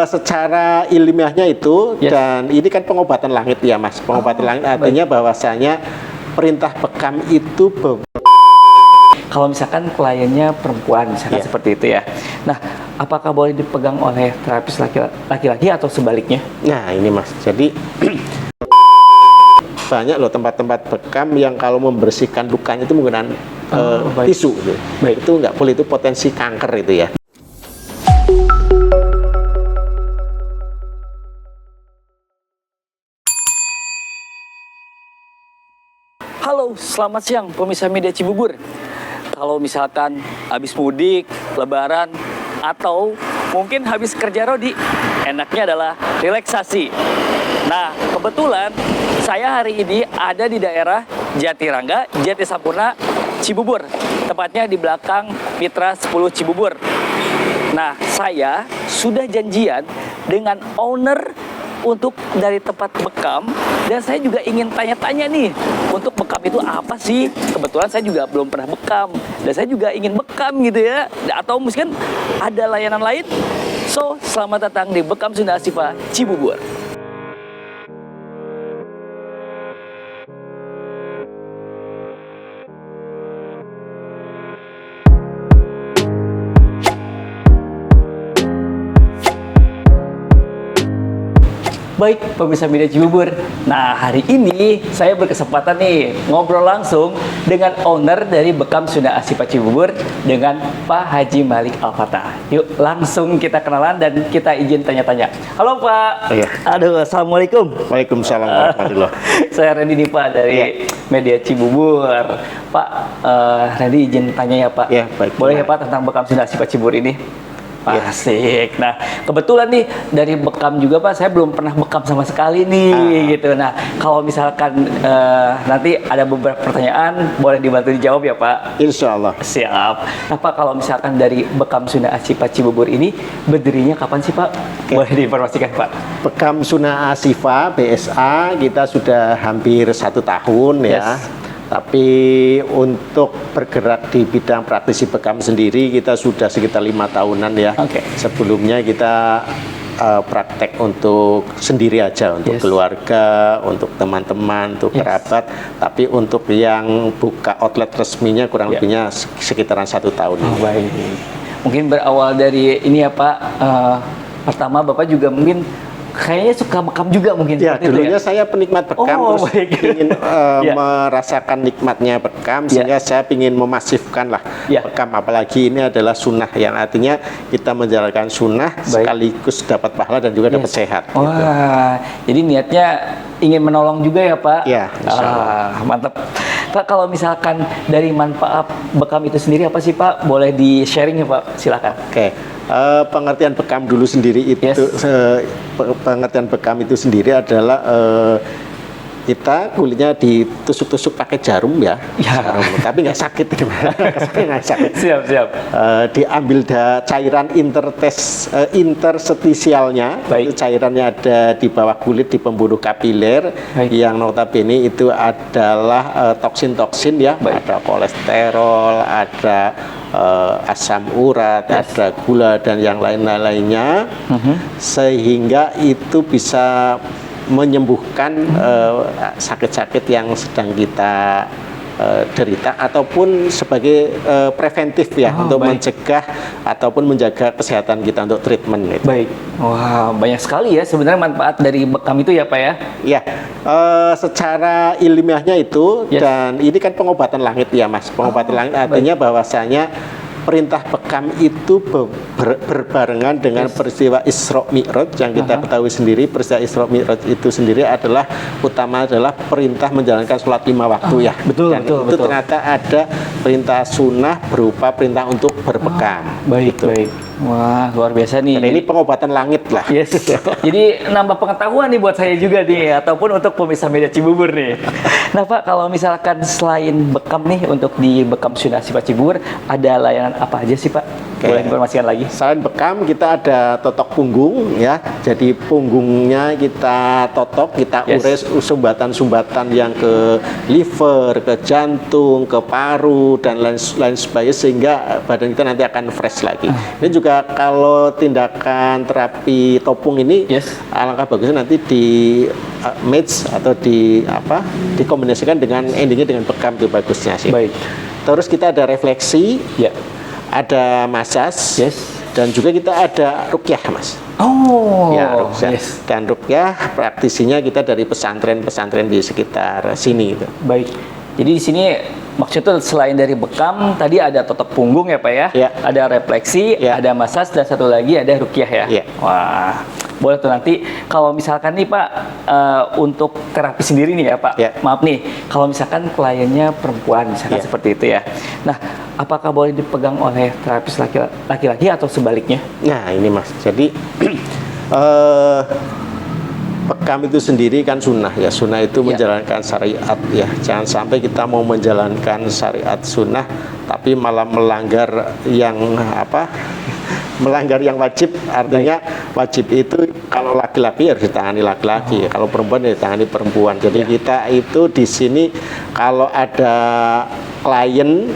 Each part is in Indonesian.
Secara ilmiahnya itu, Yes. dan ini kan pengobatan langit ya Mas. Pengobatan langit artinya bahwasanya perintah bekam itu Kalau misalkan kliennya perempuan, misalkan Iya. seperti itu ya. Nah, apakah boleh dipegang oleh terapis laki-laki atau sebaliknya? Nah ini Mas, jadi banyak loh tempat-tempat bekam yang kalau membersihkan lukanya itu menggunakan baik. tisu gitu. Baik. Itu nggak boleh, itu potensi kanker itu ya. Halo, selamat siang pemirsa media Cibubur. Kalau misalkan habis mudik, lebaran, atau mungkin habis kerja rodi, enaknya adalah relaksasi. Nah, kebetulan saya hari ini ada di daerah Jatirangga, Jatisampurna, Cibubur. Tepatnya di belakang Mitra 10 Cibubur. Nah, saya sudah janjian dengan owner untuk dari tempat bekam, dan saya juga ingin tanya-tanya nih, untuk bekam itu apa sih? Kebetulan saya juga belum pernah bekam, dan saya juga ingin bekam gitu ya, atau mungkin ada layanan lain. So, selamat datang di Bekam Sunda Asifa Cibubur. Baik, pemirsa media Cibubur. Nah, hari ini saya berkesempatan nih ngobrol langsung dengan owner dari Bekam Sunda Asifa Cibubur dengan Pak Haji Malik Al-Fatah. Yuk, langsung kita kenalan dan kita izin tanya-tanya. Halo Pak. Iya. Aduh, assalamualaikum. Waalaikumsalam warahmatullahi. Saya Randy nih Pak dari media Cibubur. Pak, Randy izin tanya ya Pak. Iya, baik. Boleh ya Pak tentang Bekam Sunda Asifa Cibubur ini? Ya. Asik. Nah, kebetulan nih dari bekam juga Pak, saya belum pernah bekam sama sekali nih gitu. Nah, kalau misalkan nanti ada beberapa pertanyaan, boleh dibantu dijawab ya Pak? Insya Allah. Siap. Nah Pak, kalau misalkan dari Bekam Sunda Asifa Cibubur ini berdirinya kapan sih Pak? Boleh diinformasikan Pak? Bekam Sunda Asifa BSA kita sudah hampir 1 tahun ya. Yes. Tapi untuk bergerak di bidang praktisi bekam sendiri kita sudah sekitar 5 tahunan ya. Oke. Sebelumnya kita praktek untuk sendiri aja, untuk Yes. keluarga, untuk teman-teman, untuk kerabat. Tapi untuk yang buka outlet resminya kurang lebihnya sekitaran 1 tahun. Oh, baik. Mungkin berawal dari ini ya Pak. Pertama Bapak juga mungkin kayaknya suka bekam juga mungkin. Ya, seperti itu dulunya saya penikmat bekam, Oh, terus baik. ingin Ya. merasakan nikmatnya bekam, sehingga saya ingin memasifkan lah Ya. bekam. Apalagi ini adalah sunnah, yang artinya kita menjalankan sunnah sekaligus dapat pahala dan juga dapat sehat. Wah, Gitu. jadi niatnya ingin menolong juga ya Pak? Ya, insya Allah. Mantap. Pak, kalau misalkan dari manfaat bekam itu sendiri apa sih Pak? Boleh di-sharing ya Pak? Silakan. Oke. Pengertian bekam dulu sendiri itu, pengertian bekam itu sendiri adalah kita kulitnya ditusuk-tusuk pakai jarum ya, jarum, tapi nggak sakit, nggak sakit. Siap. Diambil cairan interstisialnya, itu cairannya ada di bawah kulit di pembuluh kapiler, yang notabene itu adalah toksin-toksin ya, ada kolesterol, ada asam urat, ada gula dan yang lain-lainnya, sehingga itu bisa menyembuhkan sakit-sakit yang sedang kita derita, ataupun sebagai preventif ya, untuk mencegah ataupun menjaga kesehatan kita untuk treatment gitu. Baik. Wah, banyak sekali ya sebenarnya manfaat dari bekam itu ya Pak ya? Ya, secara ilmiahnya itu, dan ini kan pengobatan langit ya Mas. Pengobatan langit artinya bahwasanya perintah bekam itu berbarengan dengan peristiwa Isra Mi'raj yang kita ketahui sendiri. Peristiwa Isra Mi'raj itu sendiri adalah perintah menjalankan sholat 5 waktu ya. Betul, dan itu ternyata ada perintah sunnah berupa perintah untuk berbekam. Baik. Wah, luar biasa nih. Dan ini pengobatan langit lah. Yes. Jadi nambah pengetahuan nih buat saya juga nih, ataupun untuk pemirsa media Cibubur nih. Nah Pak, kalau misalkan selain bekam nih, untuk di Bekam Sunda Asifa Cibubur ada layanan apa aja sih Pak? Boleh informasikan lagi? Selain bekam, kita ada totok punggung ya. Jadi punggungnya kita totok, kita ures sumbatan-sumbatan yang ke liver, ke jantung, ke paru dan lain sebagainya, sehingga badan kita nanti akan fresh lagi. Ini juga kalau tindakan terapi topung ini alangkah bagusnya nanti di match atau dikombinasikan dengan endingnya dengan bekam, itu bagusnya sih. Baik. Terus kita ada refleksi, ada massage, dan juga kita ada ruqyah, Mas. Oh, ya, ruqyah. Dan ruqyah praktisinya kita dari pesantren-pesantren di sekitar sini. Gitu. Baik. Jadi di sini maksudnya selain dari bekam, tadi ada totok punggung ya Pak ya? Ada refleksi, ada massage, dan satu lagi ada ruqyah ya? Wah, boleh tuh nanti kalau misalkan nih Pak, untuk terapi sendiri nih ya Pak, maaf nih, kalau misalkan kliennya perempuan misalkan seperti itu ya. Nah, apakah boleh dipegang oleh terapis laki-laki atau sebaliknya? Nah ini Mas, jadi bekam itu sendiri kan sunnah ya, sunnah itu menjalankan syariat ya. Jangan sampai kita mau menjalankan syariat sunnah tapi malah melanggar yang melanggar yang wajib. Artinya wajib itu kalau laki-laki harus ditangani laki-laki, kalau perempuan ditangani perempuan. Jadi kita itu di sini kalau ada klien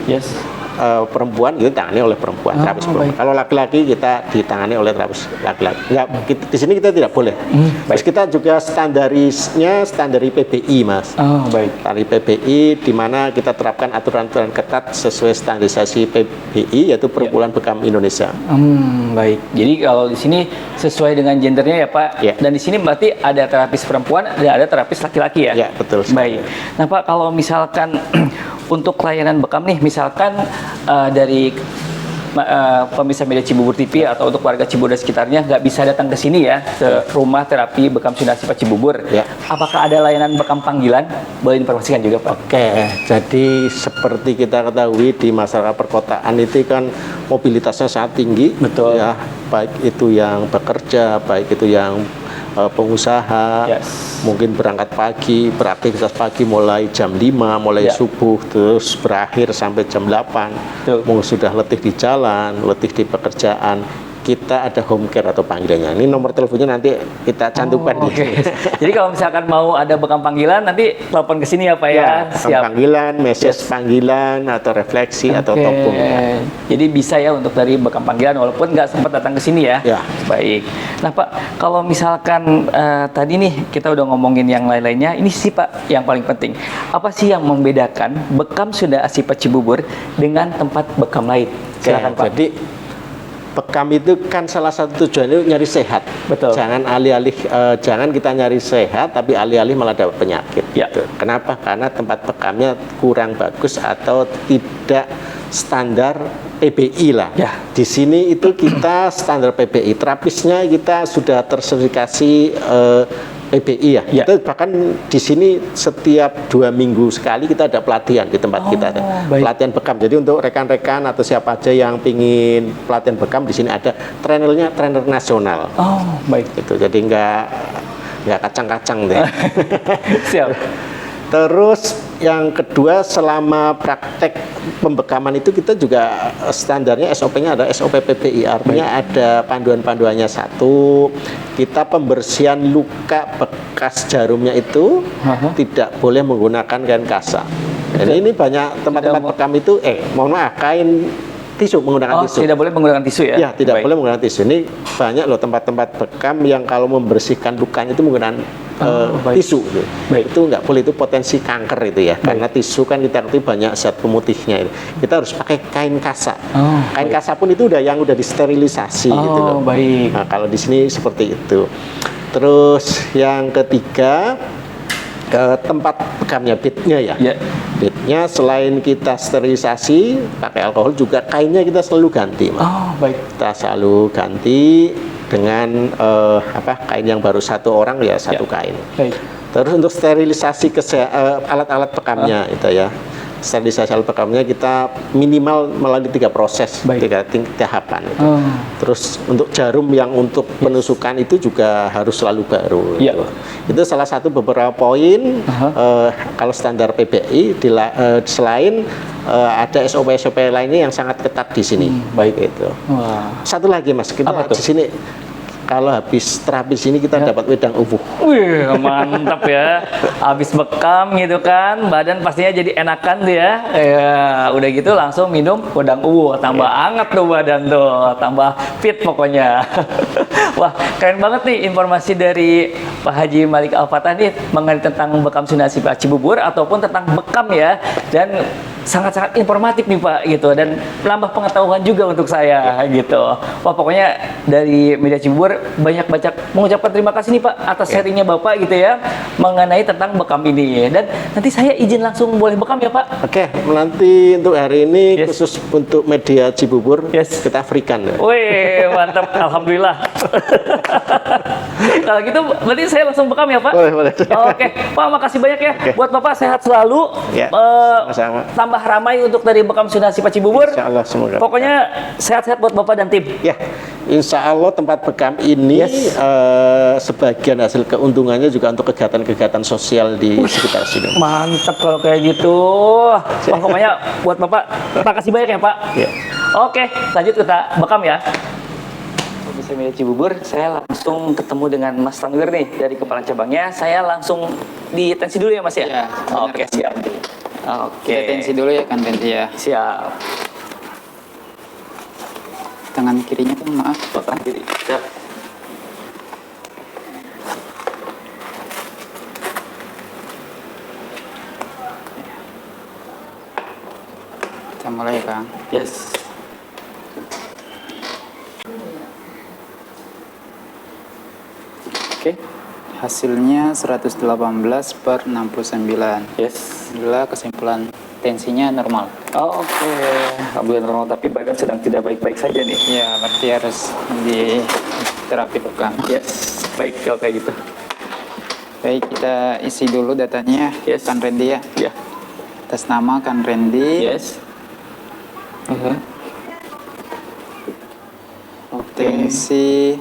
perempuan itu ditangani oleh perempuan, terapis perempuan. Kalau laki-laki kita ditangani oleh terapis laki-laki. Ya, di sini kita tidak boleh. Terus kita juga standarisnya standar PBI, Mas. Standar PBI di mana kita terapkan aturan-aturan ketat sesuai standarisasi PBI, yaitu Perkumpulan Bekam Indonesia. Baik. Jadi kalau di sini sesuai dengan gendernya ya Pak. Dan di sini berarti ada terapis perempuan, ada terapis laki-laki ya. Ya, betul. Baik. Nah Pak, kalau misalkan untuk layanan bekam nih, misalkan dari pemirsa media Cibubur TV atau untuk warga Cibubur dan sekitarnya nggak bisa datang ke sini ya, ke rumah terapi bekam Sunda Sipa Cibubur. Apakah ada layanan bekam panggilan? Boleh informasikan juga Pak. Oke, jadi seperti kita ketahui di masyarakat perkotaan itu kan mobilitasnya sangat tinggi. Betul. Ya, baik itu yang bekerja, baik itu yang pengusaha, mungkin berangkat pagi, beraktivitas pagi mulai jam 5, mulai subuh, terus berakhir sampai jam 8, mungkin sudah letih di jalan, letih di pekerjaan. Kita ada home care atau panggilannya. Ini nomor teleponnya nanti kita cantumkan. Jadi kalau misalkan mau ada bekam panggilan, nanti telepon ke sini ya Pak ya. Siap. Panggilan, message panggilan, atau refleksi atau topung. Jadi bisa ya untuk dari bekam panggilan walaupun nggak sempat datang ke sini ya. Baik. Nah Pak, kalau misalkan tadi nih kita udah ngomongin yang lain-lainnya, ini sih Pak yang paling penting. Apa sih yang membedakan bekam Sunda Sipa Cibubur dengan tempat bekam lain? Silakan Pak. Jadi bekam itu kan salah satu tujuannya nyari sehat. Betul. Jangan alih-alih jangan kita nyari sehat tapi alih-alih malah dapat penyakit. Gitu. Kenapa? Karena tempat bekamnya kurang bagus atau tidak standar PBI lah. Di sini itu kita standar PBI. Terapisnya kita sudah tersertifikasi PBI ya. Kita bahkan di sini setiap 2 minggu sekali kita ada pelatihan di tempat kita. Pelatihan bekam. Jadi untuk rekan-rekan atau siapa aja yang pingin pelatihan bekam, di sini ada trainernya, trainer nasional. Gitu. Jadi nggak kacang-kacang deh. Siap. Terus yang kedua, selama praktek pembekaman itu kita juga standarnya SOP-nya ada SOP PBI, artinya ada panduan-panduannya. Satu, kita pembersihan luka bekas jarumnya itu tidak boleh menggunakan kain kasa. Dan ini banyak tempat-tempat bekam itu, mohon maaf, kain tisu, menggunakan tisu. Tidak boleh menggunakan tisu ya? Ya, tidak boleh menggunakan tisu. Ini banyak loh tempat-tempat bekam yang kalau membersihkan lukanya itu menggunakan tisu. Gitu. Itu nggak boleh, itu potensi kanker itu ya. Karena tisu kan kita ngerti banyak zat pemutihnya. Kita harus pakai kain kasa. Kain kasa pun itu yang udah disterilisasi gitu loh. Nah, kalau di sini seperti itu. Terus yang ketiga, tempat bekamnya, bednya ya. Bednya selain kita sterilisasi pakai alkohol, juga kainnya kita selalu ganti. Kita selalu ganti dengan kain yang baru satu orang ya, satu kain. Terus untuk sterilisasi alat-alat bekamnya itu ya. sterilisasi bekamnya kita minimal melalui 3 proses, Baik. 3 tahapan. Oh. Terus untuk jarum yang untuk penusukan itu juga harus selalu baru. Iya. Itu salah satu beberapa poin. Kalau standar PBI selain ada SOP-SOP lainnya yang sangat ketat di sini. Baik itu. Wah. Satu lagi Mas, kita Apa tuh? di sini kalau habis terapi sini kita dapat wedang ubuh. Wih, mantap ya. Habis bekam gitu kan, badan pastinya jadi enakan tuh ya. Ya, udah gitu langsung minum wedang uwu, tambah anget tuh badan tuh, tambah fit pokoknya. Wah, keren banget nih informasi dari Pak Haji Malik Al-Fatah nih mengenai tentang bekam sunasi Pak Cibubur ataupun tentang bekam ya. Dan sangat-sangat informatif nih Pak gitu, dan menambah pengetahuan juga untuk saya gitu. Wah, pokoknya dari Media Cibubur banyak mengucapkan terima kasih nih Pak atas sharingnya Bapak gitu ya mengenai tentang bekam ini. Dan nanti saya izin langsung boleh bekam ya Pak. Oke, nanti untuk hari ini Yes. khusus untuk Media Cibubur Yes. kita free-kan. Ya. Wih, mantap, alhamdulillah. Kalau gitu berarti saya langsung bekam ya Pak. Boleh. Oke, Pak, makasih banyak ya. Buat Bapak sehat selalu. Ya, sama-sama. Tambah ramai untuk dari bekam sunasi Pak Cibubur. Insya Allah semoga. Pokoknya sehat-sehat buat Bapak dan tim. Ya, insya Allah tempat bekam ini sebagian hasil keuntungannya juga untuk kegiatan-kegiatan sosial di sekitar sini. Mantap kalau kayak gitu. Wah, pokoknya buat Bapak, makasih banyak ya Pak. Ya. Oke, lanjut kita bekam ya. Bisa Media Cibubur, saya langsung ketemu dengan Mas Tanwir nih dari kepala cabangnya. Saya langsung di tensi dulu ya Mas ya? Ya, benar. Oke, siap. Oke. Kita tensi dulu ya kan tensi ya. Siap. Tangan kirinya kan maaf. Tangan kiri. Siap. Kita mulai Kang. Yes. Oke. Hasilnya 118 per 69. Yes. Inilah kesimpulan tensinya normal. Oh, oke. Alhamdulillah normal, tapi badan sedang tidak baik-baik saja nih. Ya, berarti harus di terapi bekam. Yes. Baik kalau kayak gitu. Baik, kita isi dulu datanya. Yes. Kan Randy ya. Ya. Atas nama Kan Randy. Yes. Tensi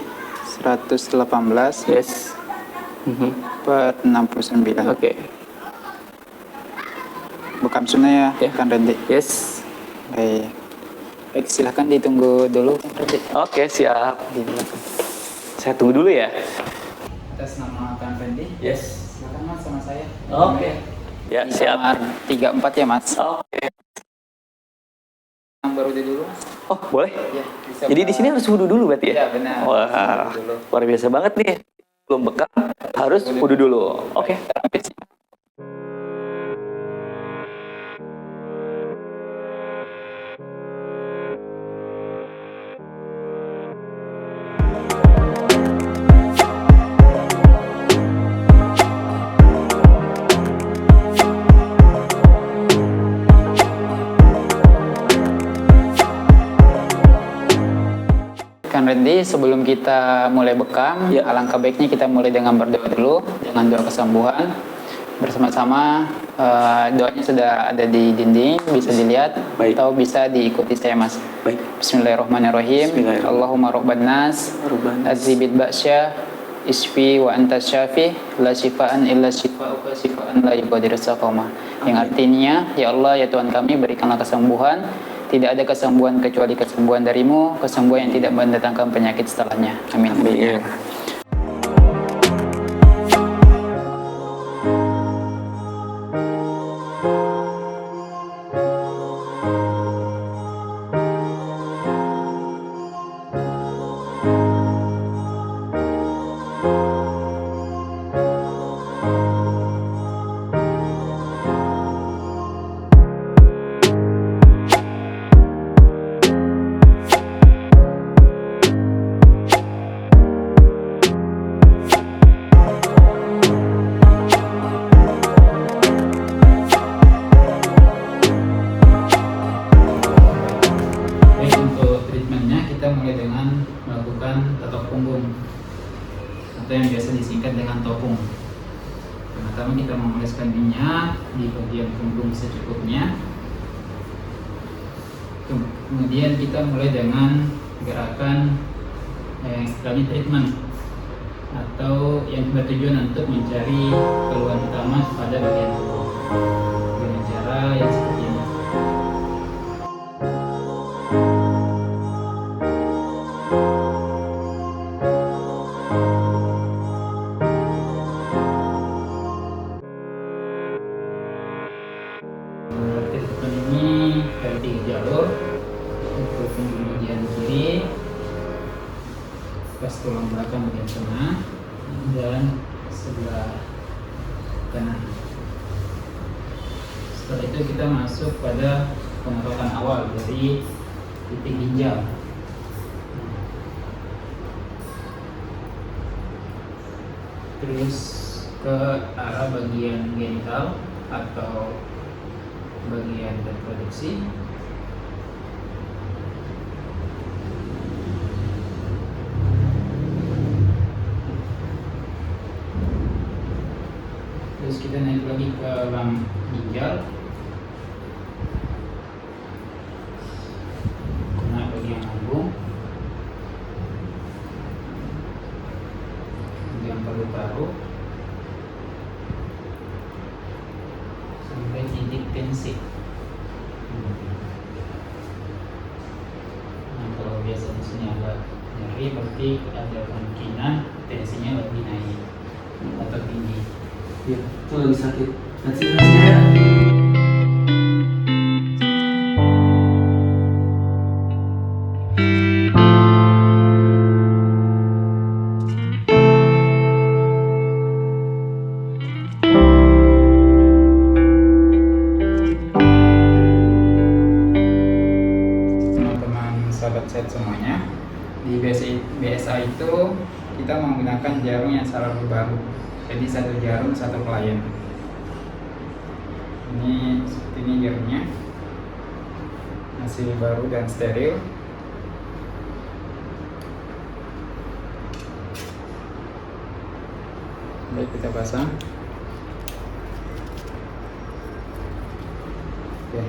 118 Yes. per 69. Oke. Bekam sunnah ya, Ya. Kan Randy. Yes. Baik. Baik, silahkan ditunggu dulu Kan Randy. Oke, siap. Di belakang. Saya tunggu dulu ya. Atas nama Kan Randy. Yes. Silakan Mas sama saya. Oke. Ya, Di siap. kamar 34 ya Mas. Oke. Yang baru dulu Mas. Oh, boleh? Ya, bisa Jadi di sini harus wudhu dulu berarti ya? Ya, benar. Wah, Wudhu dulu. luar biasa banget nih. Belum bekam, harus wudhu dulu. Oke. Kan Randy, sebelum kita mulai bekam, Ya. alangkah baiknya kita mulai dengan berdoa dulu, dengan doa kesembuhan. Bersama-sama, doanya sudah ada di dinding, bisa dilihat Baik. atau bisa diikuti saya Mas. Baik. Bismillahirrahmanirrahim. Bismillahirrahmanirrahim. Allahumma rabban nas, Rabban nas. azibid ba'sya, isfi wa anta syafi, la syifaan illa syifa'uka syifaan la yughadiru saqama. Yang artinya, ya Allah, ya Tuhan kami, berikanlah kesembuhan. Tidak ada kesembuhan kecuali kesembuhan darimu, kesembuhan yang tidak mendatangkan penyakit setelahnya. Amin. Amin. Baik, untuk treatmentnya kita mulai dengan melakukan tatok punggung atau yang biasa disingkat dengan topung. Pertama kita mengoleskan minyak di bagian punggung secukupnya. Kemudian kita mulai dengan gerakan yang istilahnya treatment atau yang bertujuan untuk mencari keluhan utama pada bagian tubuh dengan cara yang seperti ini. Treatment ini ada 3 jalur untuk bagian kiri, pas tulang belakang bagian tengah, dan sebelah kanan. Setelah itu kita masuk pada pengerokan awal dari titik ginjal. Terus ke arah bagian genital atau bagian reproduksi. Terus kita naik lagi ke dalam ginjal, kena bagian lambung, bagian paru-paru, sampai titik tensi. Nah, kalau biasa di sini agak nyeri, berarti ada kemungkinan tensinya lebih naik atau tinggi. Ya, itu lagi sakit. Hasilnya teman-teman sahabat sehat semuanya, di BSA itu kita menggunakan jarum yang selalu baru. Jadi 1 jarum 1 klien. Ini seperti ini jarumnya, masih baru dan steril. Baik, kita pasang. Oke.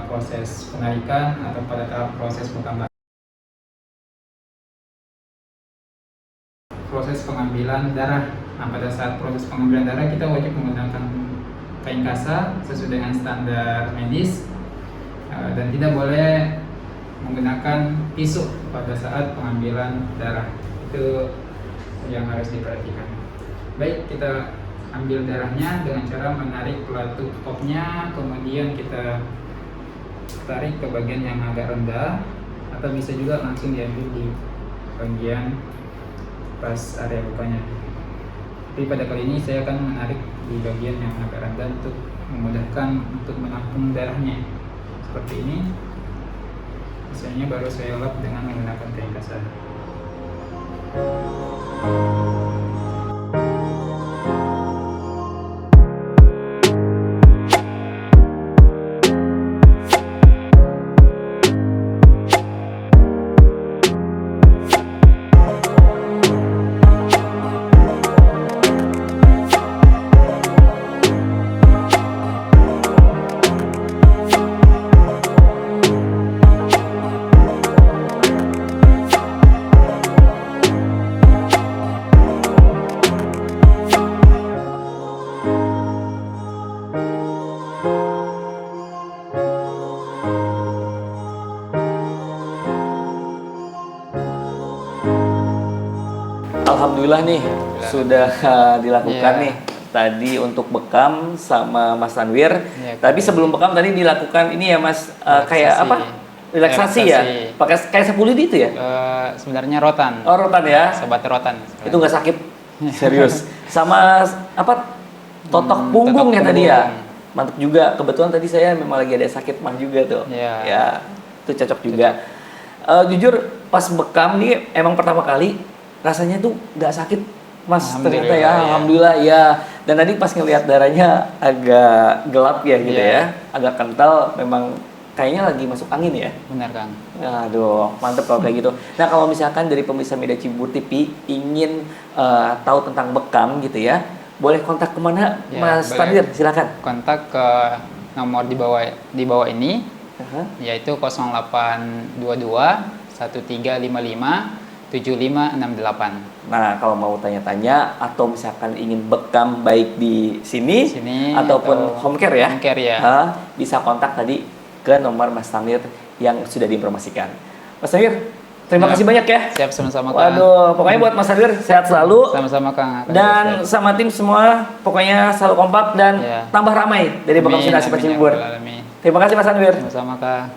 proses penarikan atau pada tahap proses bekam. Proses pengambilan darah. Nah, pada saat proses pengambilan darah kita wajib menggunakan kain kasa sesuai dengan standar medis dan tidak boleh menggunakan pisau pada saat pengambilan darah. Itu yang harus diperhatikan. Baik, kita ambil darahnya dengan cara menarik pelatuk kopnya, kemudian kita tarik ke bagian yang agak rendah, atau bisa juga langsung diambil di bagian pas area bukanya. Tapi pada kali ini saya akan menarik di bagian yang agak rendah untuk memudahkan untuk menampung darahnya. Seperti ini. Misalnya baru saya lap dengan menggunakan kain kasa. Alhamdulillah nih sudah dilakukan nih tadi untuk bekam sama Mas Tanwir. Tapi sebelum bekam tadi dilakukan ini ya Mas kayak apa? Relaksasi ya. Pakai kayak sepuluh itu ya? Sebenarnya rotan. Oh, rotan ya. Sobat rotan. Itu nggak sakit. Serius. Sama apa? Totok punggung ya tadi ya. Mantap juga. Kebetulan tadi saya memang lagi ada sakit mah juga tuh. Ya, itu cocok juga. Jujur pas bekam nih emang pertama kali rasanya tuh nggak sakit Mas, ternyata ya, alhamdulillah ya. Dan tadi pas ngelihat darahnya agak gelap ya gitu ya, agak kental, memang kayaknya lagi masuk angin ya. Benar Kang. Aduh, mantep kalau kayak gitu. Nah kalau misalkan dari pemirsa Media Cibubur TV ingin tahu tentang bekam gitu ya, boleh kontak kemana Mas Tanwir? Silakan. Kontak ke nomor di bawah ini, yaitu 0822 1355 7568. Nah, kalau mau tanya-tanya atau misalkan ingin bekam baik di sini ataupun home care ya, bisa kontak tadi ke nomor Mas Tanwir yang sudah diinformasikan. Mas Tanwir, terima kasih banyak ya. Siap, sama-sama Kang. Waduh, pokoknya buat Mas Tanwir sehat selalu. Sama-sama Kang. Dan sama tim semua, pokoknya selalu kompak dan tambah ramai dari Bekam Sinasi Cibubur. Terima kasih Mas Tanwir. Sama-sama Kang.